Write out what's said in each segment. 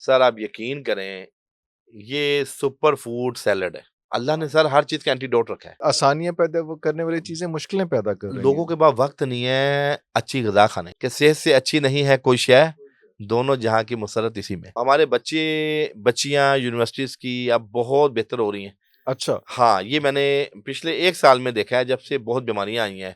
Sir आप यकीन करें, ये सुपर फूड सैलड है। अल्लाह ने सर हर चीज का एंटीडोट रखा है। आसानियां पैदा वो करने वाली चीजें मुश्किलें पैदा कर रही लोगों हैं। के पास वक्त नहीं है अच्छी गजा खाने कि सेहत से अच्छी नहीं है कोई शय, दोनों जहां की मुसरत इसी में। हमारे बच्चे बच्चियां यूनिवर्सिटीज की अब बहुत बेहतर हो रही हैं। अच्छा, हाँ, ये मैंने पिछले 1 साल में देखा है जब से बहुत बीमारियां आई हैं।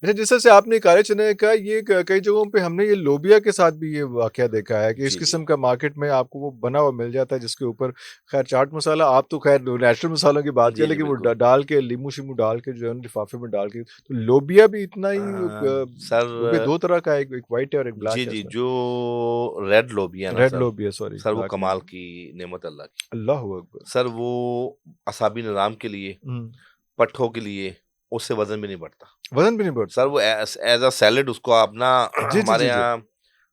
अच्छा जिस तरह से आपने काले चने का ये कई जगहों पे हमने ये लोबिया के साथ भी ये वाकया देखा है कि इस जी जी। किस्म का मार्केट में आपको वो बना हुआ मिल जाता है जिसके ऊपर खैर चाट मसाला आप तो खैर नेचुरल मसालों की बात जी करें जी लेकिन वो बिल्कुल। डाल के लीमू शीमू डाल के जो है ना लिफाफे में डाल के तो लोबिया भी इतना ही लोबिया सर दो तरह का है, एक वाइट है और एक जी ब्लैक है जी, इसमें। जो रेड लोबिया है ना रेड सर, लोबिया, सॉरी सर वो ब्लैक नहीं कमाल है। की नेमत अल्लाह की। अल्लाह अकबर। सर वो असाबी निज़ाम के लिए, हम्म, पट्ठों के लिए, उससे वजन भी नहीं बढ़ता। वजन भी नहीं सर बढ़ता। वो एज अ सैलेड उसको आप ना जी जी हमारे जी जी। यहाँ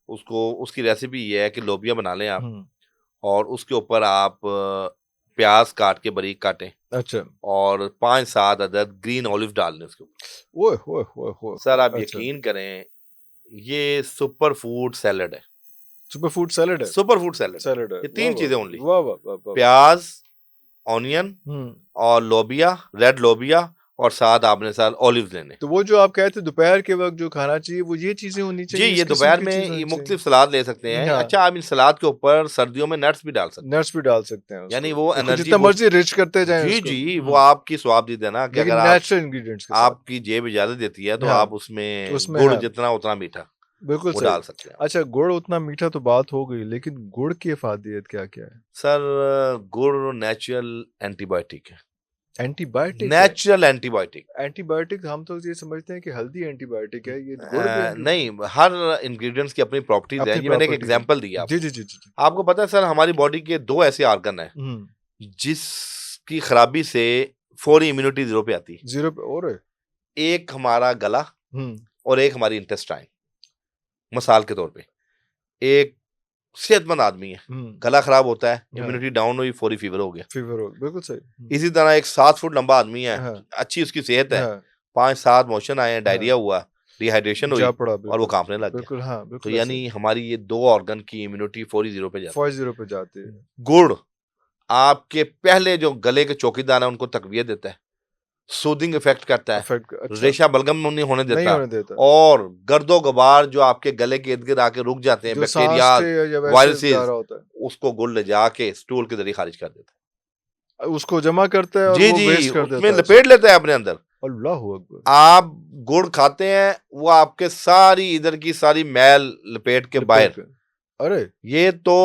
उसको उसकी रेसिपी ये है कि लोबिया बना लें आप, हम्म, और उसके ऊपर आप प्याज काट के बारीक काटें, अच्छा। और 5-7 अदद ग्रीन ऑलिव डाल दें उसके ऊपर। ओए होए होए होए सर होए, आप अच्छा। यकीन करें, ये सुपर फूड सैलेड है। सुपर फूड सैलेड है। सुपर फूड सैलेड है। सैलेड है, ये वाह 3 वाह चीजें ओनली, वाह वाह वाह वाह वाह। प्याज, ऑनियन हम्म। और लोबिया, रेड लोबिया, और साथ आपने सर ऑलिव लेने। तो वो जो आप कहे थे दोपहर के वक्त जो खाना चाहिए वो ये चीजें होनी जी, चाहिए, इस ये किस्म दोपहर की में चीज ये होनी मुख्तलिफ चाहिए। सलाद ले सकते हैं। हाँ, अच्छा, आप इन सलाद के ऊपर सर्दियों में नट्स भी डाल सकते हैं, नट्स भी डाल सकते हैं यानी उसको, वो उसको एनर्जी जितना बूस्ट। मर्जी रिच करते जाएं जी उसको। जी, वो आपकी स्वाबदीद है ना कि लेकिन अगर आप नेचुरल इंग्रेडिएंट्स के साथ। आपकी जेब इजाजत देती है तो हाँ, आप उसमें उसमें गुड़ हाँ, जितना उतना मीठा बिल्कुल वो सही। डाल सकते हैं आप। अच्छा गुड़ उतना मीठा तो बात हो गई, लेकिन गुड़ की इफादियत क्या क्या है? सर गुड़ नेचुरल एंटीबायोटिक है। एंटीबायोटिक है। Natural antibiotic. एंटीबायोटिक हम तो ये समझते हैं कि हल्दी एंटीबायोटिक है, ये गुड़ भी नहीं, हर इंग्रेडिएंट्स की अपनी प्रॉपर्टीज है। अपनी ये मैंने एक प्रॉपर्टीज है। एग्जांपल दिया जी आपको। जी जी जी जी। आपको पता है सर, हमारी बॉडी के 2 ऐसे ऑर्गन हैं हम्म। जिसकी खराबी से फौरी इम्यूनिटी 0 पे आती है। जीरो पे और। एक हमारा गला हम्म और एक हमारी इंटेस्टाइन। मिसाल के तौर पे, एक सेहतमंद आदमी है, हम्म। गला खराब होता है, हाँ, इम्यूनिटी डाउन हुई, फौरी फीवर हो गया। फीवर हो, बिल्कुल सही। इसी तरह एक 7 फुट लंबा आदमी है, हाँ अच्छी उसकी सेहत है, हाँ 5-7 मोशन आए, हाँ, डायरिया हुआ, डिहाइड्रेशन जा हुई, पड़ा और वो बिल्कुल। कांपने लग गया। बिल्कुल हाँ, तो बिल्कुल ऐसे ही। यानी हमारी ये 2 ऑर्गन की इम्यूनिटी फौरी 0 पे जाती फॉइस है। जीरो पे जाती है। गुड़ आपके पहले जो गले के चौकीदार है उनको तकवियत देता है, सूदिंग इफेक्ट करता है, इफेक्ट अच्छा। रेशा बलगम नहीं होने नहीं देता, होने देता। और गर्दो गबार जो आपके गले के इर्द गिर्द आके रुक जाते हैं, जो सांस बैक्टीरिया, से या वैसे जा वायरसेस, रहा होता उसको गुड़ ले जाके स्टूल के जरिए खारिज कर देता है उसको जमा करता है है। और जी वो जी, वेस्ट कर उसमें देता है लपेट लेता है अपने अंदर। अल्लाह अकबर। आप गुड़ खाते हैं, वो आपके सारी इधर की सारी मैल लपेट के लपेट बाहर। के। अरे ये तो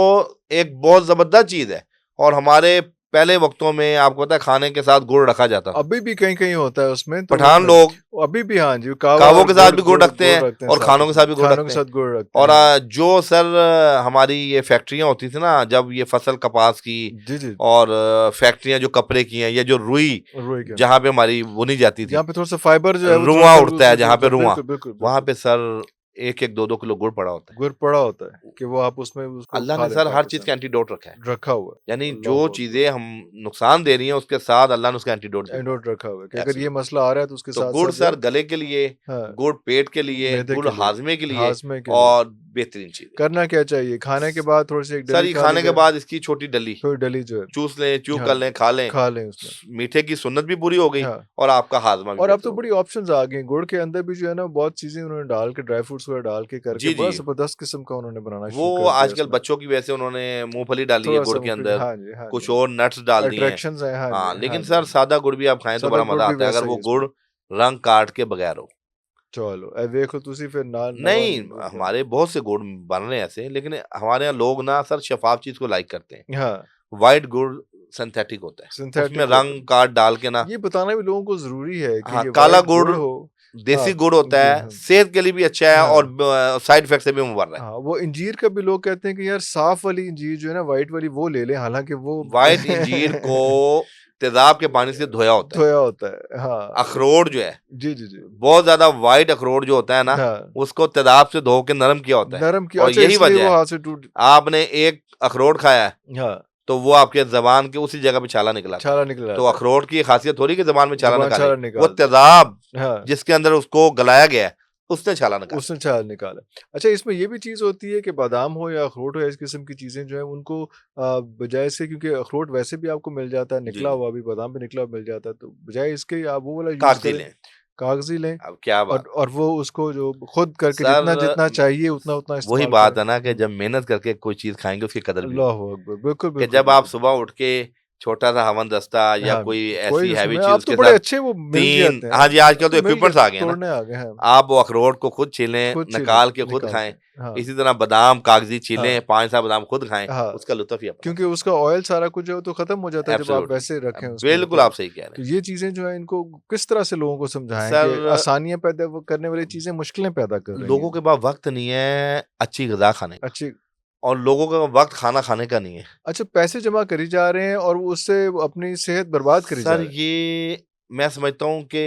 एक बहुत जबरदस्त चीज है। और हमारे पहले वक्तों में आपको पता है खाने के साथ गुड़ रखा जाता था। अभी भी कहीं कहीं होता है उसमें तो पठान लोग अभी भी हाँ जी, कावा कावों और के साथ गुड़ भी गुड़ गुड़ रखते गुड़ हैं, रखते हैं और साथ खानों के उसमें, साथ भी गुड़ खानों के रखते हैं। साथ गुड़ रखते और हैं हाँ। जो सर हमारी ये फैक्ट्रियां होती थी ना, जब ये फसल कपास की, जी जी। और फैक्ट्रियां जो कपड़े की हैं, या जो रुई रोई के जहाँ पे हमारी बुनी जाती थी, जहाँ पे थोड़ा सा फाइबर जो है वो थोड़ा रुआं सा उड़ता है उसमें जहाँ जुड़ता पे है, रुआं, बिल्कुल बिल्कुल वहां बिल्कुल। पे सर 1-1 2-2 किलो गुड़ पड़ा होता है। गुड़ पड़ा होता है कि वो आप उसमें उसको अल्लाह खा ने लें सर हर पाक चीज से का एंटीडोट रखा है। रखा हुआ यानी है। जो अल्लाह अकबर। चीजें हम नुकसान दे रही हैं उसके साथ अल्लाह ने उसका एंटीडोट भी दिया एंडोट रखा हुआ है कि है। अगर ये एब्सोल्युटली। मसला आ रहा है तो उसके तो साथ गुड़ साथ जो सर है गले के लिए, हाँ, गुड़ पेट के लिए, मैदे गुड़ के लिए, हाजमे के लिए, हाजमे के लिए और बेहतरीन चीज है। करना क्या चाहिए? खाने के बाद थोड़ी सी एक सर डली ये खा ली खाने के जाए, बाद इसकी छोटी डली थोड़ी डली जो है चूस लें, च्यू हाँ कर लें, खा लें। खा लें उसमें। मीठे की सुन्नत भी पूरी हो गई, हाँ, और आपका हाजमा भी और अब बेहतर तो हो बड़ी गया। ऑप्शंस आ गए हैं। गुड़ के अंदर भी जो है ना बहुत चीजें उन्होंने डाल के, ड्राई फ्रूट्स वगैरह डाल के करके जी जी, बड़ा जबरदस्त किस्म का उन्होंने बनाना वो शुरू कर दिया आजकल इसमें। बच्चों की वजह से उन्होंने मूंगफली डाली है थोड़ा सा गुड़ के अंदर, हाँ जी हाँ कुछ जी, और नट्स डाल दिए हैं। अट्रैक्शंस हैं हाँ जी हाँ, हाँ लेकिन जी सर हाँ जी। सादा गुड़ भी आप खाएं तो सादा बड़ा गुड़ मजा भी आता है, अगर वैसा ही वो है गुड़ इसमें। रंग काट के बगैर हो। चलो ए देखो तुसी फिर ना नवा नहीं, हमारे बहुत से गुड़ बन रहे हैं ऐसे, लेकिन हमारे यहाँ लोग ना सर शफाफ चीज को लाइक करते हैं। हाँ वाइट गुड़ सिंथेटिक होता है, उसमें सिंथेटिक होता रंग काट डाल के ना। है। ये बताना भी लोगों को जरूरी है कि हाँ, ये काला वाइट गुड़ गुड़ हो। हाँ देसी गुड़ होता जी है, हाँ सेहत के लिए भी अच्छा है, हाँ और साइड इफेक्ट से भी मुबर्रा है। हाँ। वो इंजीर का भी लोग कहते हैं कि यार साफ वाली इंजीर जो है ना, वाइट वाली वो ले लें, हालांकि वो व्हाइट इंजीर को तेजाब के पानी से धोया होता है। धोया होता है हाँ। अखरोट जो है, जी जी जी बहुत ज्यादा व्हाइट अखरोट जो होता है ना, हाँ, उसको तेजाब से धो के नरम किया होता है। नरम किया और अच्छा यही इसलिए वजह वो है, हाथ से टूट। आपने एक अखरोट खाया है, हाँ तो वो आपके जबान के उसी जगह पे छाला निकला था। छाला निकल तो आता है, अखरोट की खासियत थोड़ी कि जबान में छाला जुबान छाला निकाले, वो निकाल दे। तेजाब हाँ, जिसके अंदर उसको गलाया गया है उसने छाला निकाला। उसने छाल निकाला। अच्छा, इसमें ये भी चीज़ होती है कि बादाम हो या अखरोट हो या इस किस्म की चीज़ें जो हैं उनको बजाय से, क्योंकि अखरोट वैसे भी आपको मिल जाता है जी निकला जी, हुआ, भी बादाम भी निकला हुआ मिल जाता है, तो बजाय इसके आप वो वाला यूज़ कागजी करें, लें। कागज़ी लें अब क्या बात और वो उसको जो खुद करके सर, जितना चाहिए उतना वही इस्तेमाल बात करें। है ना कि जब मेहनत करके कोई चीज खाएंगे उसकी कदर भी होगी। अल्लाहू अकबर! बिल्कुल, कि बिल्कुल, जब आप बिल्कुल। सुबह उठ के छोटा सा हवन दस्ता या हाँ, कोई कोई ऐसी हैवी उसमें चीज अब तो उसके बड़े साथ अच्छे वो मिल तीन, जाते हैं, हाँ जी, अब आजकल तो तो मिल इक्विपमेंट्स जाते आ हैं, गए हैं ना। तोड़ने आ गए हैं। आप वो अखरोट को खुद छीलें, खुद छीलें, निकाल के खुद निकाल खाएं। के। हाँ, इसी तरह बादाम कागजी हाँ, छीलें, 5-7 बादाम खुद खाएं, हाँ। उसका लुत्फ ही अपना क्योंकि है। उसका ऑयल सारा कुछ जो है तो खत्म हो जाता है जब आप एब्सोल्युटली, वैसे रखें उसके बिल्कुल ऊपर। आप सही कह रहे तो ये चीज़ें जो है इनको किस तरह से लोगों को हैं समझाएं कि सर। आसानियां पैदा वो करने वाली चीज़ें मुश्किलें पैदा कर रही लोगों हैं। के पास वक्त नहीं है अच्छी गजा खाने का, अच्छी और लोगों का वक्त खाना खाने का नहीं है। अच्छा, पैसे जमा करी जा रहे हैं और वो उससे वो अपनी सेहत बर्बाद करी जा सर रहे हैं। ये मैं समझता हूँ कि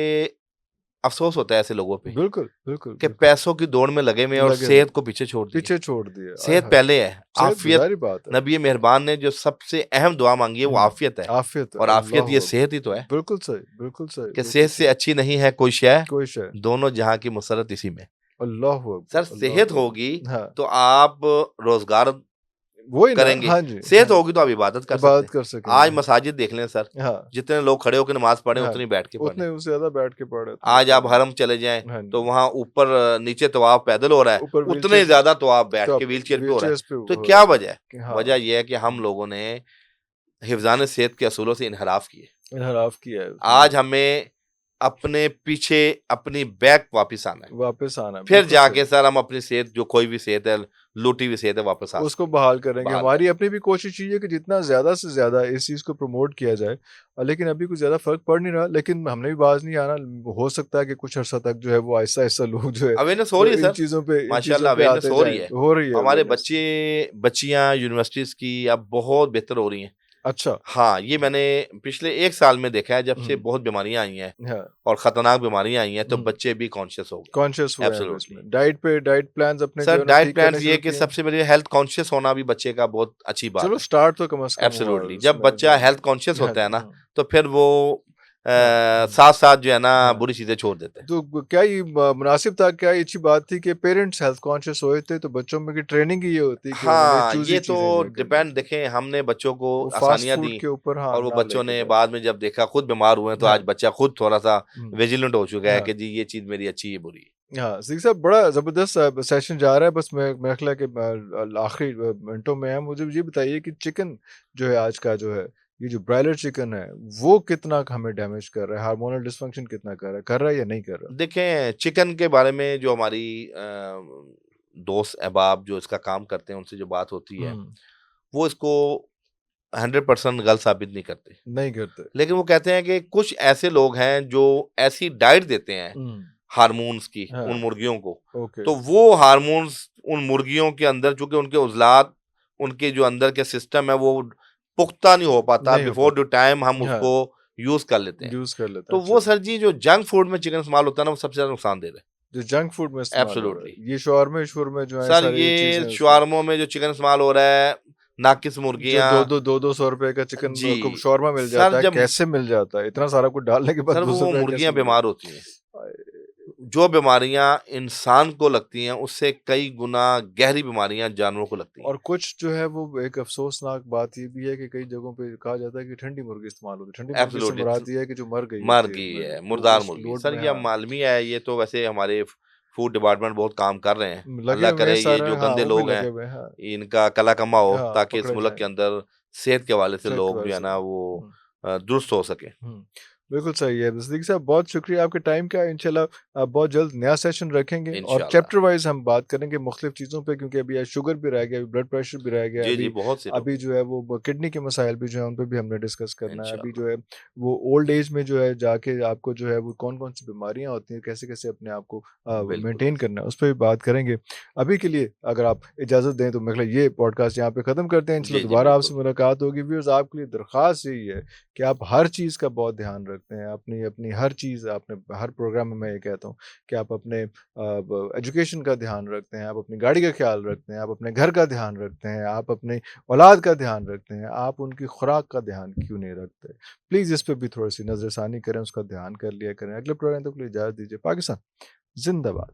अफसोस होता है ऐसे लोगों पे बिल्कुल, बिल्कुल, कि बिल्कुल। पैसों की दौड़ में लगे हुए हैं और लगे हुए सेहत हैं, को पीछे छोड़ दिए। पीछे छोड़ दिए। आय सेहत हाय! पहले है, सेहत आफियत। गुज़ारी बात है। नबी मेहरबान ने जो सबसे अहम दुआ मांगी है वो हुँ, आफियत है, आफ़ियत है। और आफियत ये अल्लाहू सेहत ही तो अकबर! है। बिल्कुल सही, बिल्कुल सही, कि बिल्कुल सेहत सही। से अच्छी नहीं है कोई शय, कोई शय। दोनों जहां की मुसरत इसी में। अल्लाहू सर अकबर! सेहत अल्लाहू होगी अकबर! हाँ, तो आप रोजगार वही ना। करेंगे, हाँ जी, सेहत हाँ जी। होगी तो आप इबादत कर सकते इबादत हैं। कर सकेंगे। आज मसाजिद देख लें सर, हाँ, जितने लोग खड़े होकर नमाज पढ़े हाँ। उतनी बैठ के पढ़े। उतने उससे ज़्यादा बैठ के पढ़े, उतने आज ऊपर आप नहीं। हरम चले जाएं हाँ तो जी। वहां ऊपर नीचे तवाफ पैदल हो रहा है, ऊपर उतने व्हीलचेयर ज्यादा तवाफ बैठ तो के व्हील चेयर पे हो रहा है। व्हीलचेयर्स पे तो हो क्या रहा है वजह है? कि हाँ, वजह यह है कि हम हुँ, लोगों ने हिफ्जान सेहत के असूलों से इनहराफ किए। इन्हराफ किया है उसमें। आज हमें अपने पीछे अपनी बैक वापस आना है, वापस आना, फिर बिल्कुल सही। जाके सर हम अपनी सेहत, जो कोई भी सेहत है, लूटी हुई सेहत है, वापस आ उसको सकते हैं, बहाल करेंगे। बहाल हमारी करें। अपनी भी कोशिश यही है कि जितना ज़्यादा से ज़्यादा इस चीज़ को प्रमोट किया जाए। लेकिन अभी कुछ ज़्यादा फ़र्क पड़ नहीं रहा, लेकिन हमने भी बाज़ नहीं आना। हो सकता है कि कुछ अर्सा तक जो है वो आहिस्ता-आहिस्ता लोग जो है अवेयरनेस हो वो रही है सर, इन चीज़ों माशाल्लाह पे अवेयरनेस आते हो रही जाएँ। है। हो रही है हमारे अवेयरनेस। बच्चे बच्चियां यूनिवर्सिटीज की अब बहुत बेहतर हो रही हैं। अच्छा। हाँ, ये मैंने पिछले 1 साल में देखा है, जब से हुँ, बहुत बीमारियां आई हैं हाँ, और खतरनाक बीमारियां आई हैं, तो हुँ। बच्चे भी कॉन्शियस हो गए। कॉन्शियस हुए हैं अब एब्सोल्युटली इसमें। डाइट प्लान्स अपने जो सर, है ना डाइट ठीक करने प्लान्स ये शुरू कि किए हैं। सबसे बड़ी हेल्थ कॉन्शियस होना भी बच्चे का बहुत अच्छी चलो बात है। स्टार्ट तो कम से कम हुआ एब्सोल्युटली जब उसमें बच्चा जो हेल्थ कॉन्शियस हाँ होता है जी, ना, हाँ। तो फिर वो हाँ, साथ-साथ जो है ना हाँ। बुरी चीज़ें छोड़ देता है। तो क्या ये मुनासिब था, क्या ये अच्छी बात थी कि पेरेंट्स हेल्थ कॉन्शियस हुए थे तो बच्चों में की ट्रेनिंग ही ये होती कि उन्होंने हाँ, चूज़ी ये चीज़ें जो तो है करनी डिपेंड, थी। देखें हमने बच्चों को वो फास्ट आसानियाँ फूड दी, के ऊपर हाँ, और वो ना बच्चों लेके ने जाए। बाद में जब देखा खुद बीमार हुए हैं, तो हाँ, आज बच्चा खुद थोड़ा-सा हुँ, विजिलेंट हो चुका है हाँ। कि जी ये चीज़ मेरी अच्छी, ये बुरी। हाँ, सिद्दीक़ साहब बड़ा ज़बरदस्त सेशन जा रहा है। बस मैं मेरा ख़्याल है कि आखिरी मिनटों में है। मुझे ये बताइए कि चिकन जो है आज का जो है, ये जो ब्रायलर चिकन है, वो कितना हमें डैमेज कर रहा है? हार्मोनल डिस्फंक्शन कितना कर रहा है या नहीं कर रहा? देखें, चिकन के बारे में जो हमारी दोस्त अहबाब जो इसका काम करते हैं, उनसे जो बात होती है, हुँ, वो इसको 100% गलत साबित नहीं करते। नहीं करते। लेकिन वो कहते हैं कि कुछ ऐसे लोग हैं जो ऐसी डाइट देते हैं हुँ, हार्मोन्स की उन हाँ, मुर्गियों को, ओके। तो वो हार्मोन्स उन मुर्गियों के अंदर, चूँकि उनके उज़लात, उनके जो अंदर के सिस्टम है वो पुख्ता नहीं हो पाता, नहीं हो बिफोर द टाइम हम पाता। हाँ, उसको यूज़ कर लेते हैं। यूज़ कर लेते तो हैं। वो अच्छा, सर जी जो जंक फूड में चिकन इस्तेमाल होता है ना, वो सबसे ज़्यादा नुकसानदेह है। जो जंक फूड में इस्तेमाल हो रहा एब्सोल्युटली है, ये शौरमे-शूरमे जो हैं सर, सारी ये ये चीज़ें उसमें शवारमों में जो चिकन इस्तेमाल हो रहा है, नाकिस जो मुर्गियाँ, 2-2 ₹200 का चिकन जी, को शौरमा मिल सर जाता है, जब कैसे मिल जाता है? इतना सारा कुछ डालने के बाद सर वो ₹200 कैसे मुर्गियाँ मिल बीमार होती हैं। जाता है? जो बीमारियाँ इंसान को लगती हैं, उससे कई गुना गहरी बीमारियाँ जानवरों को लगती हैं। और कुछ जो है वो एक अफ़सोसनाक बात ये भी है कि कई जगहों पे कहा जाता है कि ठंडी मुर्गी इस्तेमाल होती है। ठंडी मुर्गी से एब्सोल्युटली मुराद ये है कि जो मर गई मर होती है गई में है, वो मुर्दार उस मुर्गी। लोड सर में ये अब हाँ, मालूम ही है, ये तो वैसे हमारे फूड डिपार्टमेंट बहुत काम कर रहे हैं। लगे अल्लाह हुए हैं करे ये सारा जो हाँ, गंदे वो भी लोग हैं, लगे हुए हैं। हाँ, इनका कला कमा हो, हाँ, ताकि इस पकड़े मुल्क जाएँ। के अंदर सेहत के हवाले से सेहत के लोग बारे जो है से। ना वो हुँ। दुरुस्त हो सके। हुँ। बिल्कुल सही है। सिद्दीक़ साहब बहुत शुक्रिया आपके टाइम का। इंशाल्लाह बहुत जल्द नया सेशन रखेंगे और इंशाल्लाह। चैप्टर वाइज़ हम बात करेंगे मुख्तलिफ़ चीज़ों पे, क्योंकि अभी आज शुगर भी रह गया, अभी ब्लड प्रेशर भी रह गया, जी, जी, अभी बहुत से लोग अभी हैं। जो है वो किडनी के मसाइल भी जो है उन पे भी हमने डिस्कस करना है। अभी इंशाल्लाह। जो है वो ओल्ड एज में जो है जाके आपको जो है वो कौन-कौन सी बीमारियाँ होती हैं, कैसे-कैसे अपने आप को बिल्कुल, मेंटेन करना है, उस पे भी बात करेंगे। अभी के लिए अगर आप इजाज़त दें तो मेरे ख़्याल ये पॉडकास्ट यहाँ पे ख़त्म करते हैं। इंशाल्लाह जी, जी, दोबारा आपसे बिल्कुल। मुलाकात होगी। व्यूअर्स आपके लिए दरख़्वास्त यही है कि आप हर चीज़ का बहुत ध्यान रखते हैं, अपनी अपनी हर चीज़ आपने हर प्रोग्राम में मैं ये कहता हूँ कि आप अपने एजुकेशन का ध्यान रखते हैं, आप अपनी गाड़ी का ख्याल रखते हैं, आप अपने घर का ध्यान रखते हैं, आप अपनी औलाद का ध्यान रखते हैं, आप उनकी खुराक का ध्यान क्यों नहीं रखते? प्लीज़ इस पे भी थोड़ी-सी नज़रसानी करें, उसका ध्यान कर लिया करें। अगले प्रोग्राम तक के लिए इजाज़त दीजिए। पाकिस्तान ज़िंदाबाद।